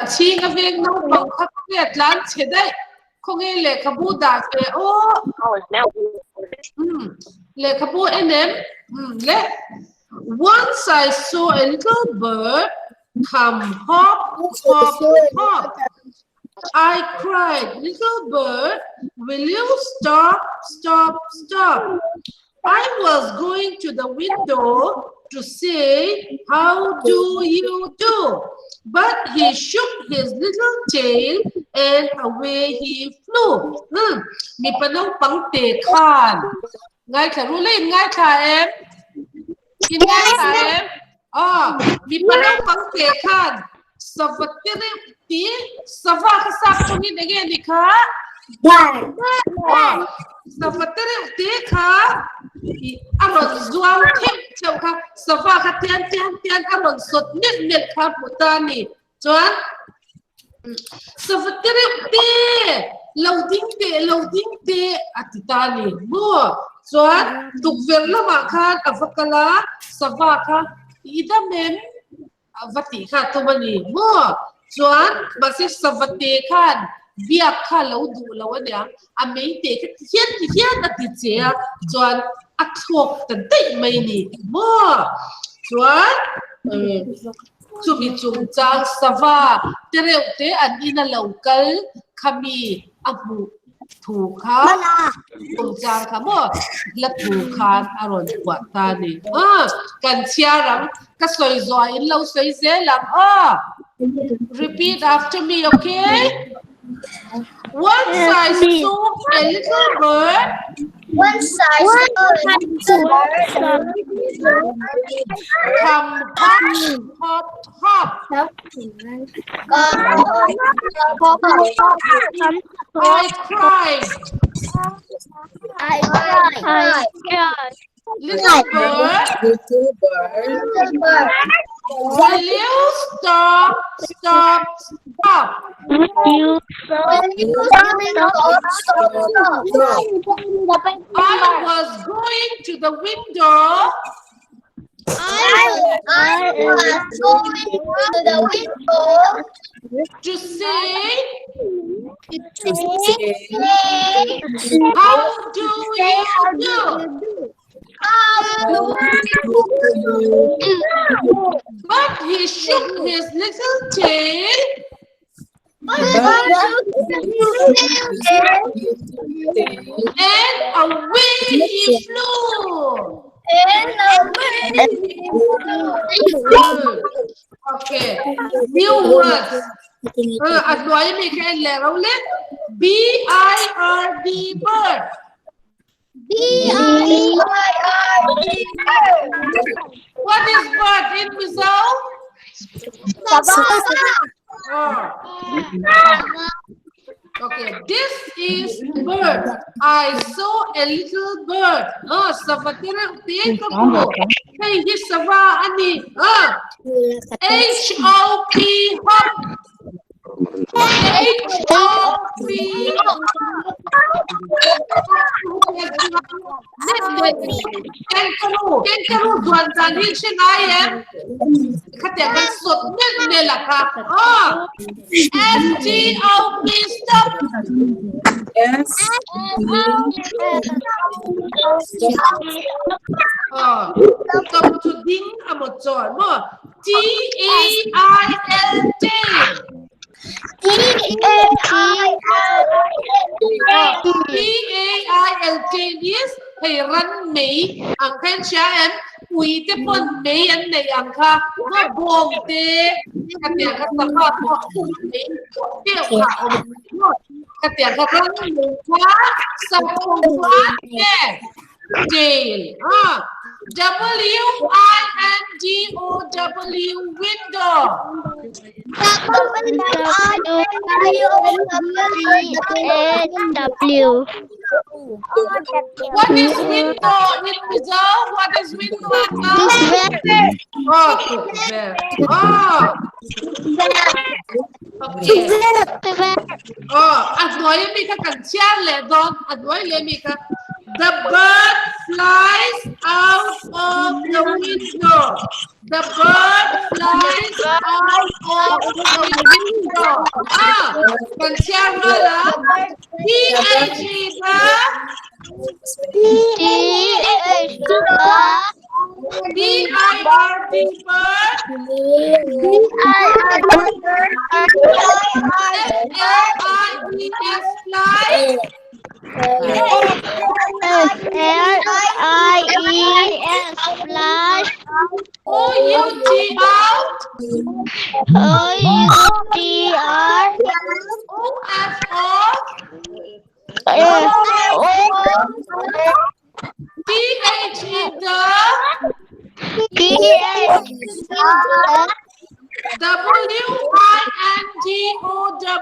chi nga veng no pang kha nge tlan chedai khong e le khabu da che o le khabu enem le once I saw a little bird come hop hop hop. I cried, little bird, will you stop, stop, stop? I was going to the window to say, how do you do? But he shook his little tail and away he flew. Mi panong pang te khan. Ngay ka rule ngay ka em. In ngay ka em. Mi panong pang te khan. Savatire ti sava ka sak chungin again ni ka. Savatire ti ka. Aron zuang thep chau ka sava ka tian aron sot net ka putani. Chuan savatire ti loading te atitani mo. Chuan tukver lama khan avakala sava ka idamem vati kha tumani mo. Chuan basi savate khan biak kha lo du lo ania amei te hian ati chea chuan athok tan dei mai ni mo. Chuan chumi chung chang sava tereu te an ina local khami abu thu kha chung chang kha mo la thu khan aron wa ta ni kan chiaram ka soi zoi in lo sei ze lam repeat after me, okay? Once I saw a little bird. Once I saw a little bird. Come hop, hop, hop. I cried. Little bird. Will you stop, stop, stop? I was going to the window. I was going to the window to say, how do you do? But he shook his little tail and away he flew. Okay, new words. B-I-R-D, bird. B-I-R-D. What is bird in Missouri? Okay, this is bird. I saw a little bird. Hey, this sava ani. H-O-P, hop. H-O-P. Kangaroo duan zan hin shin ayem. Khatia kan sot ne la ka. S-T-O-P, stop. Stop to ding amotjon mo. T-A-I-L-T. T-A-I-L-T is hey run me ang khen siya em ui te pon me an nei ang kha ma bom te katia ka ta kha ko me te ka katia ka run me kha sa ko wa te jail W-I-N-D-O-W window. W-I-N-W. What is window in Rizal? What is window? Okay. The bird flies out of the window. The bird flies out of the window. Cần share là PH BIRD bird. FLIES fly. FLIES flash. OUT out. OUTR. OF off. TH the.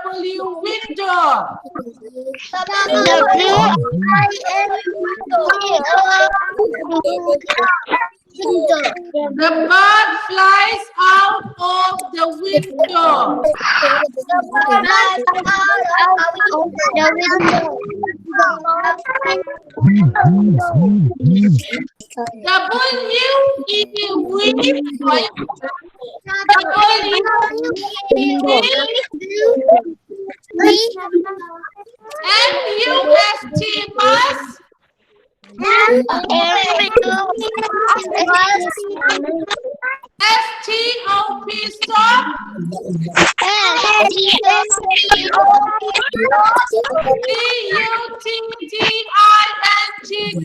WINDOW window. The bird flies out of the window. MUST must. STOP stop. CUTTING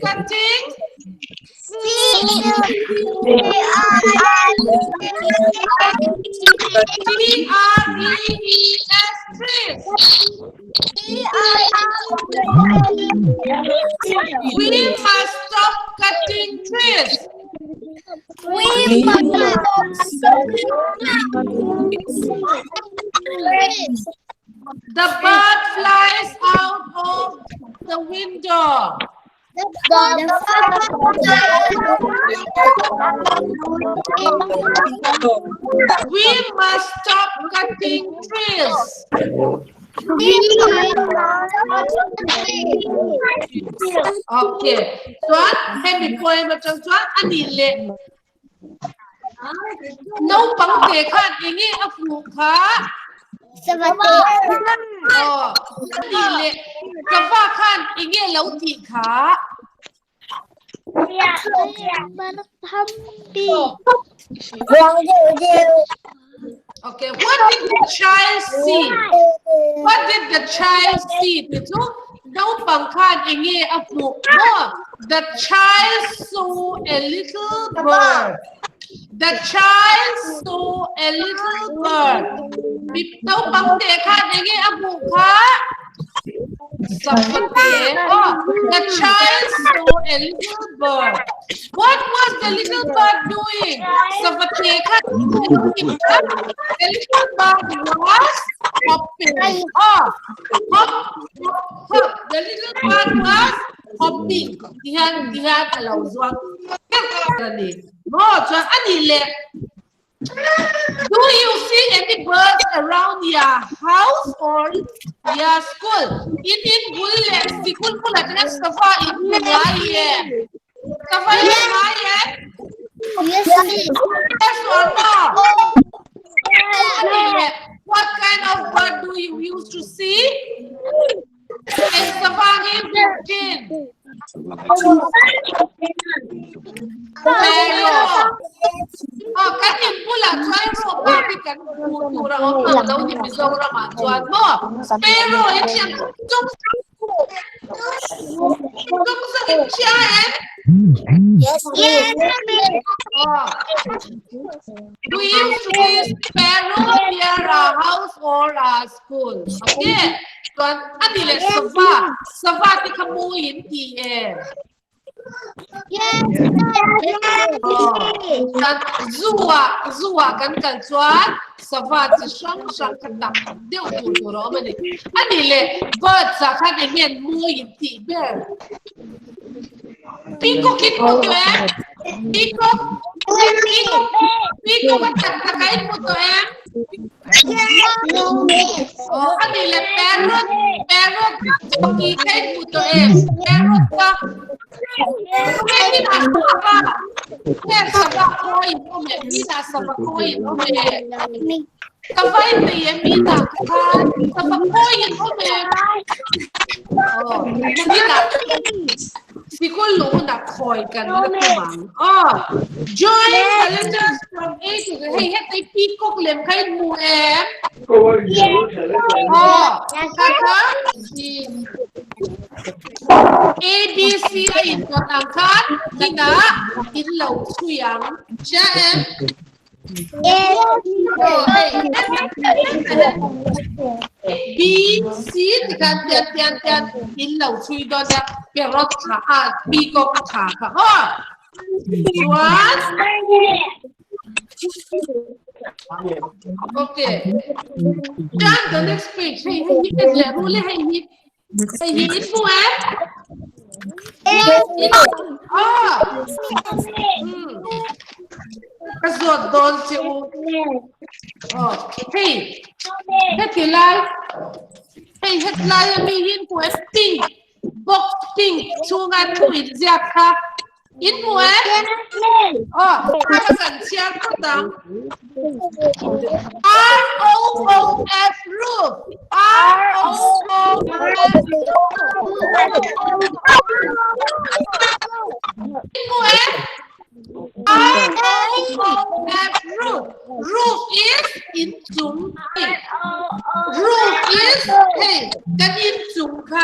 cutting. We must stop cutting trees. The bird flies out of the window. We must stop cutting trees. Okay. Tuan, hemi poem macam tuan anile. Nau pang te khan ingi afu kha. Oh, anile. Kava khan ingi lau ti kha. Okay, what did the child see? What did the child see? Itu daw pangkan ingi apu. The child saw a little bird. The child saw a little bird. Daw pangte kan ingi apu ka. The child saw a little bird. What was the little bird doing? The little bird was hopping. The little bird was hopping. Dihan kalau zuang. Do you see any birds around your house or your school? In bulle, sikul pula dengan safa in laye. Safa in laye? Yes or no? What kind of bird do you used to see? And safa in Virgin. Kanin pula tuan ro pati kan kultura orang lau di pisau ramah tuan mo. Pero yang tung sakit siapa? Yes. Do you use sparrow near our house or our school? Okay. Tuan, adile safa ti kamu inti Dan zua kan tuan safa ti shang katam deu tu ro mani adile birds kan ingin mu inti ber Piko macam kain moto adile parrot kain moto parrot ka Yes, sabak coin, ome, mina sabak coin, ome. Kavay niya, mina kakan, sabak coin, ome. Oh, mina. Sikolo na koi kan na kumang. Oh, join the letters from A to Z. Hey, hey, peacock lem kay mu em. Oh, kaka si A B C ay ikot ang kan ina inlaw suyang siya em. Oh, hey. B C tikan tian inlaw suy do na perot ka peacock ka ka. Oh, Juan. Okay. John, the next page. Hey, rule hey hit mo eh. Kasot doon si U. Oh, hey. Hetilay. Hey, hetilay amihin po eh. Pink. Box pink. Sungan po idzak ha. In mo eh. Oh, kakasan siya ko tang. ROOF roof. ROOF roof. Roof is in zoom. Roof is hey, kan in zoom ka.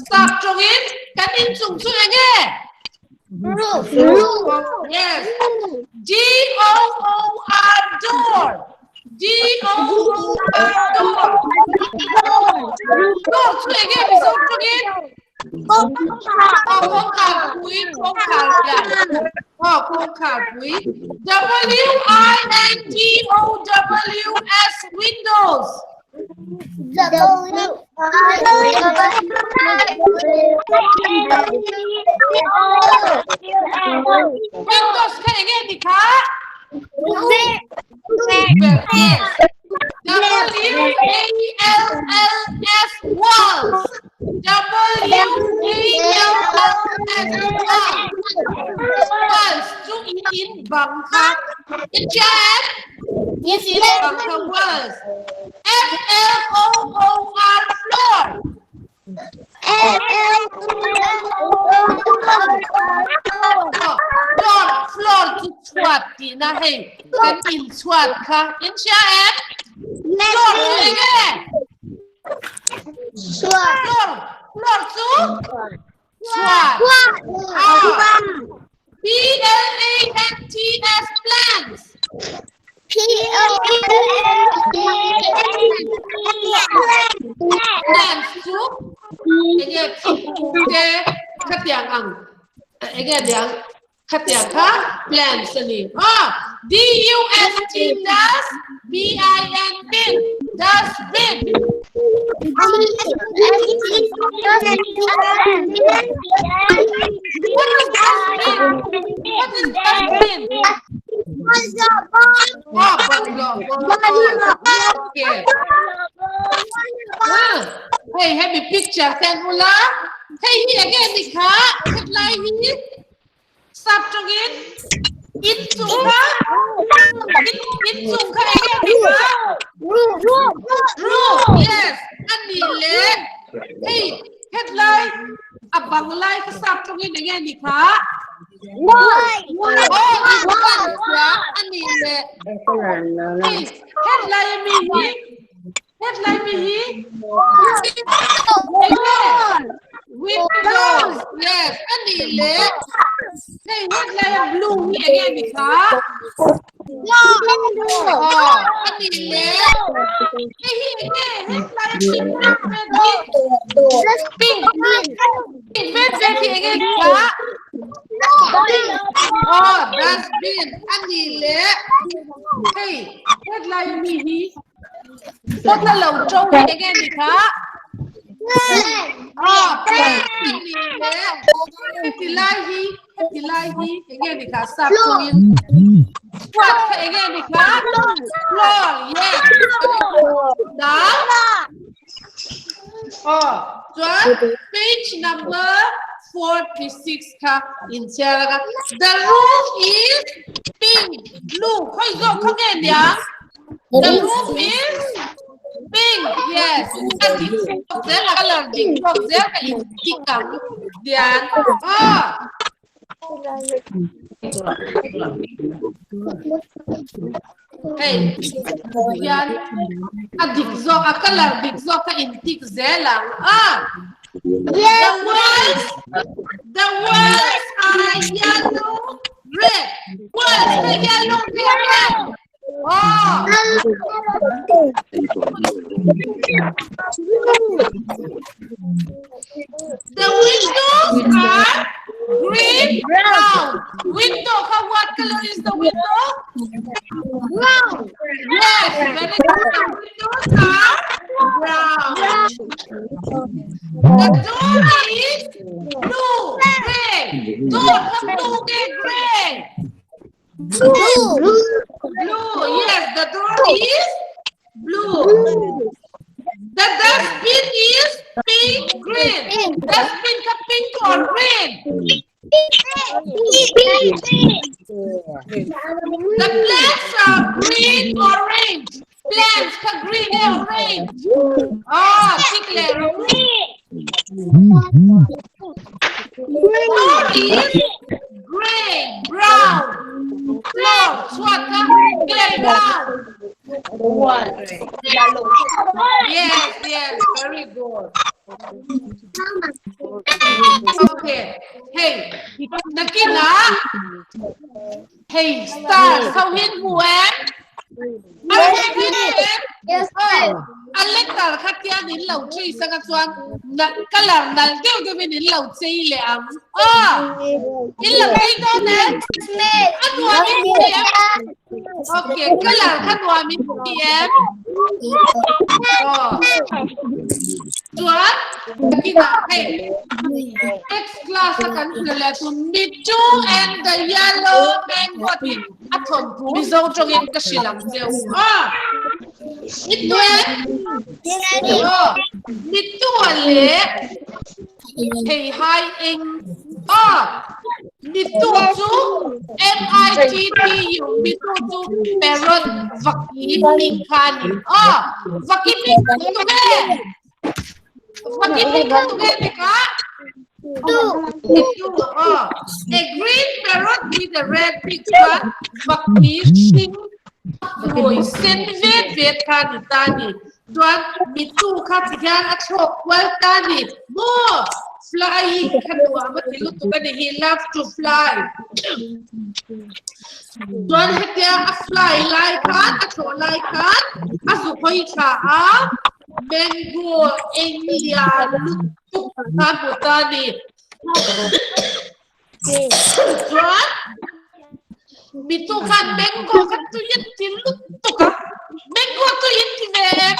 Stop jogin. Kan in zoom so again. Roof. Yes. DOOR door. DOOR door. Door so again. So again. Không khả quý. WINDOWS Windows. Windows kan again di ka? WALLS walls. Walls to in Bangkok. In chat. Yes, in Bangkok walls. FLOOR floor. Floor to swat di na hey. Kan in swat ka. In chat. Floor to again. Floor to swat. PLANTS plants. Plants to again katiang ang again yang katiang ka plants ni. DUST does BIN dustbin. What is dustbin? Okay. Hey, have a picture. Thank you, la. Hey, here again, Nika. Headline here. Subject. It's Insuka again, Nika. Roof. Yes. Anile. Hey, headline. Abang like subject again, Nika. Why? Anile. Hey, headline me. Headline me. Windows. Yes. Anile. Hey, headline blue again, Nika. Oh, anile. Hey, again. Headline pink. Pink again, Nika. Oh, dustbin. Anile. Hey, headline me. What the low Joe again, Nika? Oh, Hetilahi again, Nika. Stop doing. What again, Nika? Floor, yes. Down. Oh, page number 46 ka in share ka. The room is pink, blue. Hoy zo kangen ya. The room is pink. Yes. Adik there color dik there ka in tikam. Diyan. Hey, yan. Adik zo color dik zo ka in tik zelang. The words are yellow, red. Words are yellow, red. The windows are green, brown. Window, what color is the window? Brown. Yes, very good. The windows are brown. The door is blue, gray. Door, blue, gray. Blue. Yes, the door is blue. The dustbin is pink, green. Dustbin ka pink or green? The plants are green, orange. Plants ka green and orange. Clear. Floor is gray, brown. Floor, what? Playground. Yes, very good. Okay. Hey, nakina. Hey, star. Sao hin buwan? Yes. Aletar khatia nin lau chui sanga chuan na kalar nal teu ke min lau chei le am in lau chei do ne anwa min pm okay kalar khanwa min pm chuan kita hey next class akan le to Mitu and the yellow mango tin athon bizo chongin ka silang jeu Mitu ale hey hi ing Mitu chu MITTU Mitu chu parrot vaki mingkhani vaki mingkhani tu ke vaki mingkhani tu ke deka a green parrot with a red picture vaki sing Boy, send vet tani. Tuan Mitu katihan atrok well tani. More flying kanwa matilu tu kan he loves to fly. Tuan hetia a fly like atrok like azu koi ka mango India lutuk tani. Tuan Mitu kan mango kan tu yin tiluk tu kan mango tu yin timek.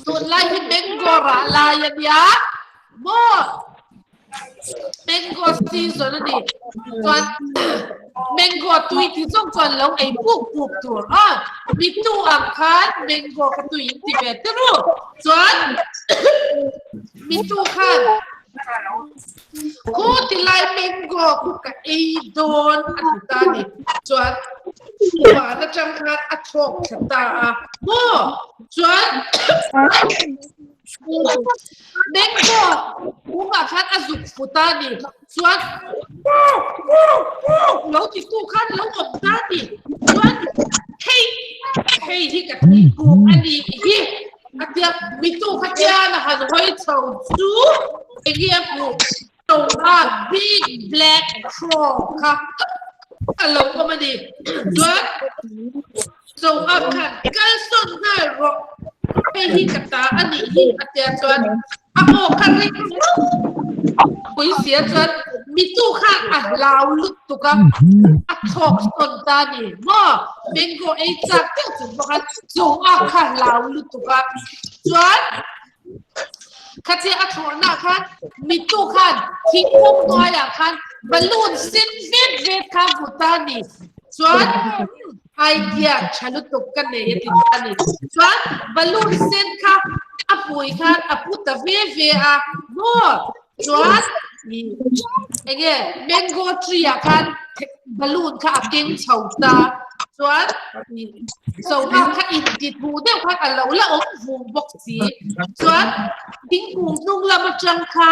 Tu lagi mango ra layan ya. Mo mango season ni. Tuan mango tu itu tuan long ai puk tu. Mitu angkat mango kan tu yin timek terus. Tuan Mitu kan ku tilai mango ku ka don atutani chuan wa na chamkhat athok thata mo chuan mango ku ka khat azuk futani chuan lo ti ku khat lo om tani chuan hey hi ka ti ku ani hi atia Mitu khatia na han hoi chau chu example so a big black crow ka hello comedy what so a kan kalson na ro pe hi kata ani hi atia chuan ako kari koi sia chuan Mitu kha lau lut tu ka athok son tani mo mango ei chak tu chu ba chu a kha lau lut tu ka chuan kati athorna khan Mitu khan thingpum noya khan balloon sin vet kha butani chuan idea chalutuk kan ne yatin chuan balloon sen kha apui khan aputa ve a no chuan ege mango tree khan balloon kha akeng chhauta chuan so kha in ti thu deuh kha alo la om vung bok chi chuan ding kung nung lama tang kha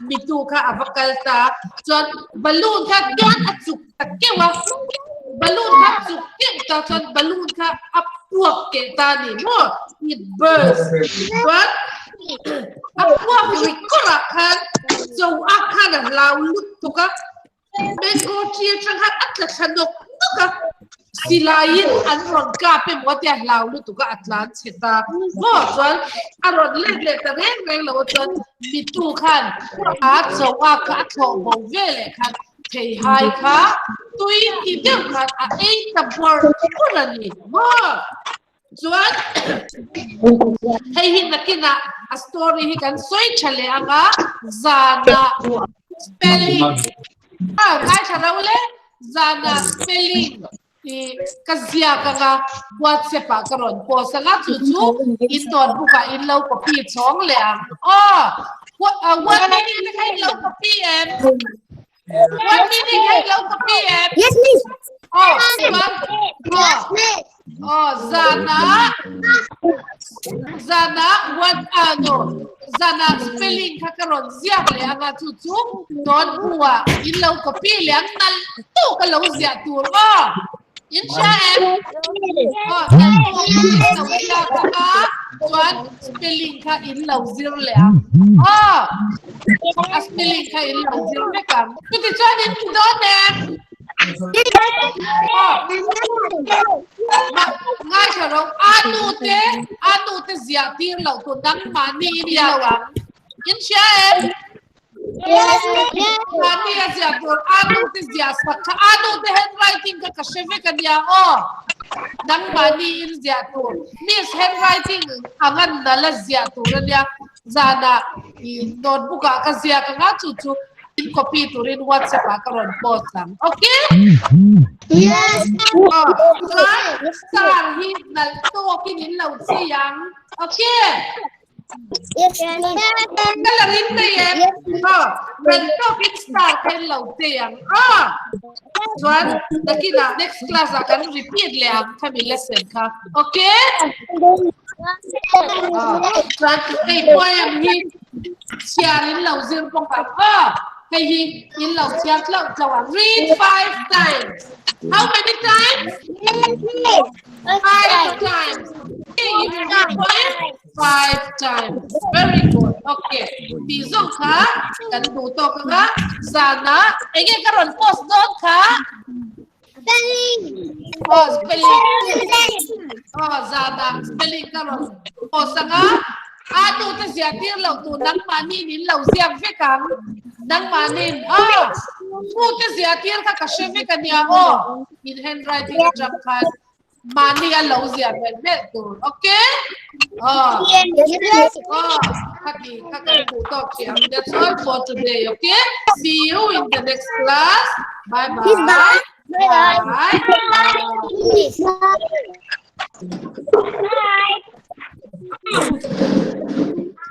mitu kha avakalta chuan balloon kha kyan achuk takewa balloon kha chuk ke ta chuan balloon kha apuak ke ta ni no it burst chuan apuak rikora khan so akhan lau lut to ka mango tree tang kha atla thanok ka silayin anron ka pe motia lau lut to ka atlan cheta no chuan aron le ta reng lo chuan mitu khan a chowa ka tho bo vele khan thei hai kha tui ki deu khan a ei ta bor kurani mo chuan hei hin nakina a story hi kan soi chale anga zana spelling ngai charaule zana spelling ki kazia kanga WhatsApp a karon post anga chu in ton buka in lo copy chong le what meaning kai lo copy em what meaning kai lo copy em Yes, miss. Zana what Zana spelling kakaron ziak le anga chu don buwa in lo copy le ang nal tu ka lo zia tu in sha em chuan spelling kha in lo zir le spelling kha in lo zir me kam tu ti chuan in don ne ngai charo anu te zia tir lo to dang mani ni lo in sha em mani zia tur anu te zia sakha anu te handwriting ka kasheve ka dia dang mani in zia tur miss handwriting angan nala zia tur dia zana I notebook ka zia ka nga chu in copy turin WhatsApp karon post lang okay Yes. star hit nal to kinin law siyang okay Yes. kalarin na yan when talking star kain law siyang Juan nakina next class akan repeat lang kami lesson ka okay Juan kay poem hit siyarin law siyang pong Hey, in law siyak law read 5 times. How many times? 5 times. Okay, you can point 5 times. Very good. Okay. Tizong ka, kan duto ka nga, Zana, ege karon post doon ka. Spelling. Spelling. Zana, spelling karon. Post nga, ano ta siya tir law to nang maninin law siyang fekang. Nang manin puti siya tir ka kasheve ka niya in handwriting ka jump kan mani alaw siya to okay happy kakalimutok siya that's all for today okay see you in the next class bye Bye.